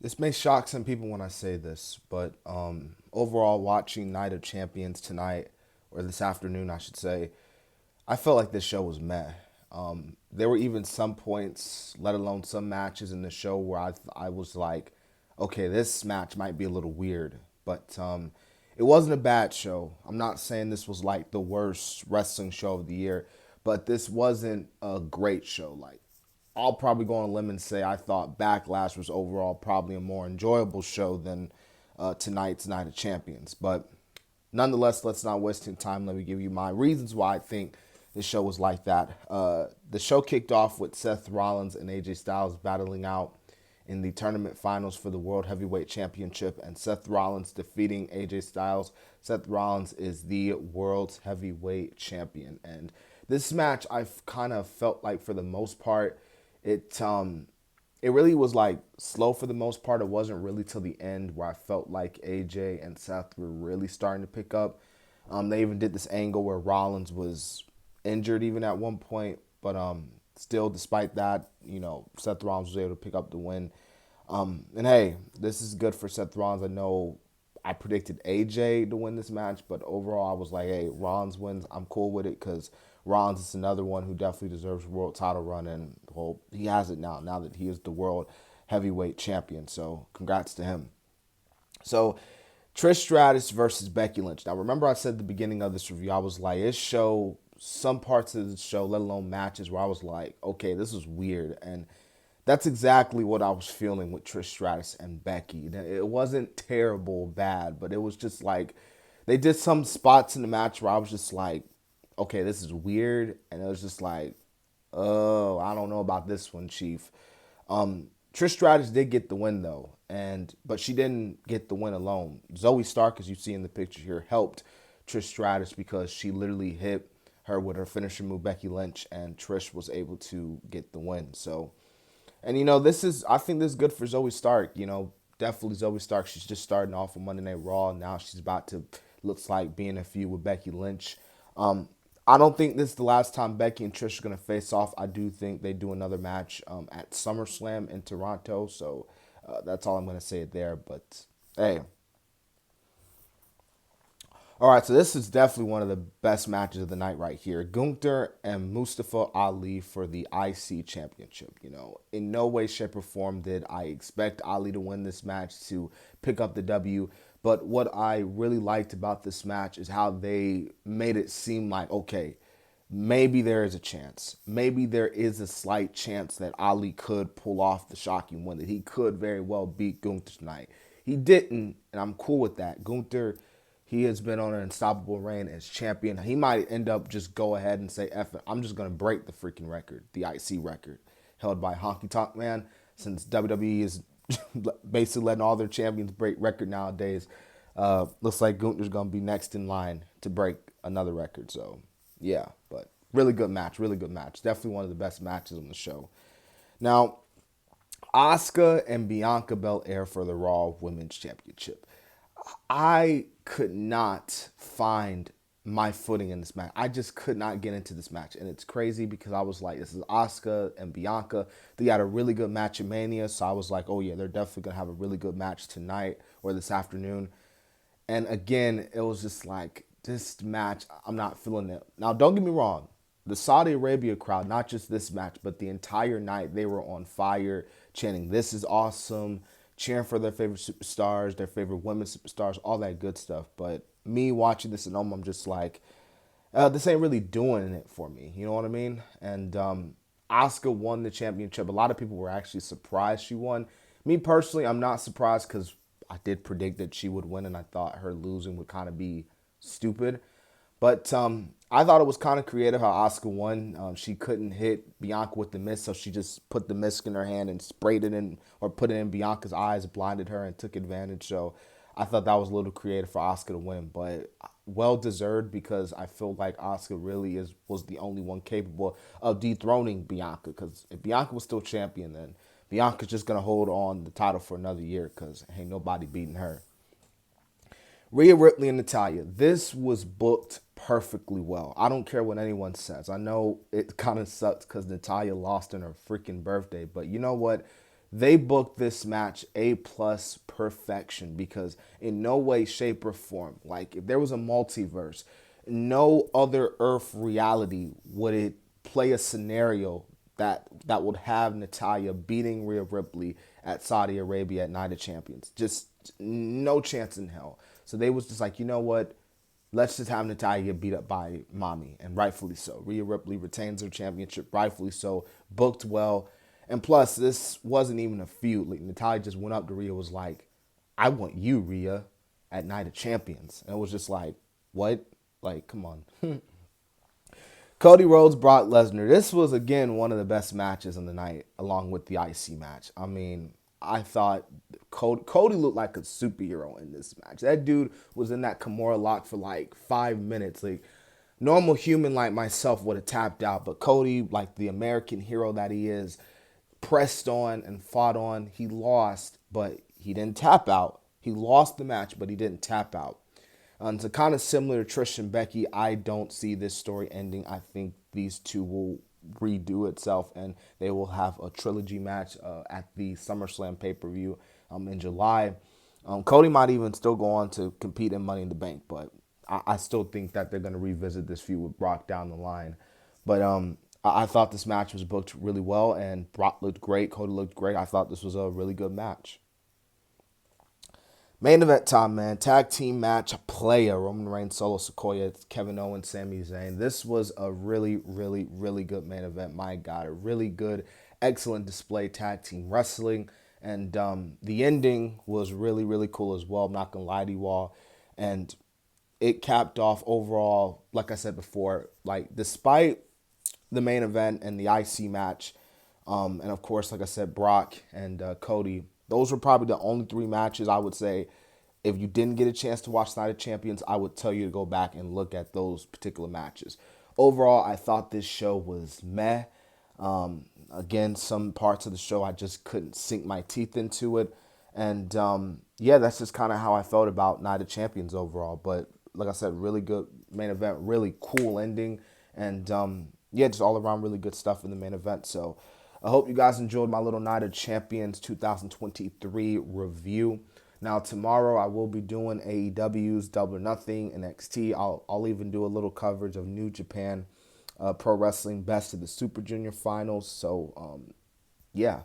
This may shock some people when I say this, but overall, watching Night of Champions tonight, or this afternoon, I should say, I felt like this show was meh. There were even some points, let alone some matches in the show, where I was like, okay, this match might be a little weird, but it wasn't a bad show. I'm not saying this was like the worst wrestling show of the year, but this wasn't a great show. Like, I'll probably go on a limb and say I thought Backlash was overall probably a more enjoyable show than tonight's Night of Champions. But nonetheless, let's not waste any time. Let me give you my reasons why I think the show was like that. The show kicked off with Seth Rollins and AJ Styles battling out in the tournament finals for the World Heavyweight Championship, and Seth Rollins defeating AJ Styles. Seth Rollins is the world's heavyweight champion, and this match I kind of felt like for the most part it really was like slow for the most part. It wasn't really till the end where I felt like AJ and Seth were really starting to pick up. They even did this angle where Rollins was injured even at one point, but still, despite that, Seth Rollins was able to pick up the win. And hey, this is good for Seth Rollins. I know I predicted AJ to win this match, but overall, I was like, hey, Rollins wins. I'm cool with it because Rollins is another one who definitely deserves a world title run, and well, he has it now that he is the world heavyweight champion. So congrats to him. So Trish Stratus versus Becky Lynch. Now, remember I said at the beginning of this review, I was like, it show some parts of the show, let alone matches, where I was like, okay, this is weird. And that's exactly what I was feeling with Trish Stratus and Becky. It wasn't terrible, bad, but it was just like they did some spots in the match where I was just like, okay, this is weird. And it was just like, oh, I don't know about this one, Chief. Trish Stratus did get the win though, and but she didn't get the win alone. Zoe Stark, as you see in the picture here, helped Trish Stratus because she literally hit her with her finisher move, Becky Lynch, and Trish was able to get the win. So, and this is I think this is good for Zoe Stark. Definitely Zoe Stark. She's just starting off with Monday Night Raw. Now she's about to looks like being a feud with Becky Lynch. I don't think this is the last time Becky and Trish are going to face off. I do think they do another match at SummerSlam in Toronto. So that's all I'm going to say there. But hey, all right. So this is definitely one of the best matches of the night right here. Gunther and Mustafa Ali for the IC Championship. In no way, shape, or form did I expect Ali to win this match to pick up the W. But what I really liked about this match is how they made it seem like, okay, maybe there is a chance. Maybe there is a slight chance that Ali could pull off the shocking win, that he could very well beat Gunther tonight. He didn't, and I'm cool with that. Gunther, he has been on an unstoppable reign as champion. He might end up just go ahead and say, F it, I'm just going to break the freaking record, the IC record, held by Honky Tonk Man, since WWE is basically letting all their champions break record nowadays. Looks like Gunther's going to be next in line to break another record. So, yeah, but really good match, really good match. Definitely one of the best matches on the show. Now, Asuka and Bianca Belair for the Raw Women's Championship. I could not find my footing in this match. I just could not get into this match. And it's crazy because I was like, this is Asuka and Bianca. They had a really good match in Mania. So I was like, oh, yeah, they're definitely going to have a really good match tonight or this afternoon. And again, it was just like, this match, I'm not feeling it. Now, don't get me wrong. The Saudi Arabia crowd, not just this match, but the entire night, they were on fire, chanting, this is awesome, cheering for their favorite superstars, their favorite women superstars, all that good stuff. But me watching this at home, I'm just like, this ain't really doing it for me. You know what I mean? And Asuka won the championship. A lot of people were actually surprised she won. Me personally, I'm not surprised because I did predict that she would win, and I thought her losing would kind of be stupid. But I thought it was kind of creative how Asuka won. She couldn't hit Bianca with the mist, so she just put the mist in her hand and sprayed it in, or put it in Bianca's eyes, blinded her, and took advantage. So I thought that was a little creative for Asuka to win, but well deserved because I feel like Asuka really was the only one capable of dethroning Bianca. Because if Bianca was still champion, then Bianca's just gonna hold on the title for another year because ain't nobody beating her. Rhea Ripley and Natalia. This was booked perfectly well. I don't care what anyone says. I know it kind of sucks because Natalia lost on her freaking birthday, but you know what? They booked this match A plus perfection because in no way, shape, or form, like if there was a multiverse, no other Earth reality would it play a scenario that would have Natalya beating Rhea Ripley at Saudi Arabia at Night of Champions. Just no chance in hell. So they was just like, you know what? Let's just have Natalya get beat up by Mommy, and rightfully so. Rhea Ripley retains her championship, rightfully so. Booked well. And plus, this wasn't even a feud. Like, Natalya just went up to Rhea, was like, I want you, Rhea, at Night of Champions. And it was just like, what? Like, come on. Cody Rhodes, Brock Lesnar. This was, again, one of the best matches on the night, along with the IC match. I mean, I thought Cody looked like a superhero in this match. That dude was in that Kimura lock for like 5 minutes. Like, normal human like myself would have tapped out, but Cody, like the American hero that he is, pressed on and fought on. He lost, but he didn't tap out. He lost the match, but he didn't tap out. So kind of similar to Trish and Becky, I don't see this story ending. I think these two will redo itself and they will have a trilogy match at the SummerSlam pay-per-view in July. Cody might even still go on to compete in Money in the Bank, but I still think that they're going to revisit this feud with Brock down the line. But I thought this match was booked really well, and Brock looked great. Cody looked great. I thought this was a really good match. Main event time, man. Tag team match, player. Roman Reigns, Solo Sikoa, Kevin Owens, Sami Zayn. This was a really, really, really good main event. My God, a really good, excellent display tag team wrestling. And the ending was really, really cool as well. I'm not going to lie to you all. And it capped off overall, like I said before, like despite the main event and the IC match, and of course, like I said, Brock and Cody, those were probably the only three matches I would say. If you didn't get a chance to watch Night of Champions, I would tell you to go back and look at those particular matches. Overall, I thought this show was meh. Again, some parts of the show I just couldn't sink my teeth into it. And yeah, that's just kind of how I felt about Night of Champions overall. But like I said, really good main event, really cool ending. And yeah, just all around really good stuff in the main event. So I hope you guys enjoyed my little Night of Champions 2023 review. Now tomorrow I will be doing AEW's Double or Nothing, NXT. I'll even do a little coverage of New Japan Pro Wrestling Best of the Super Junior Finals. So yeah,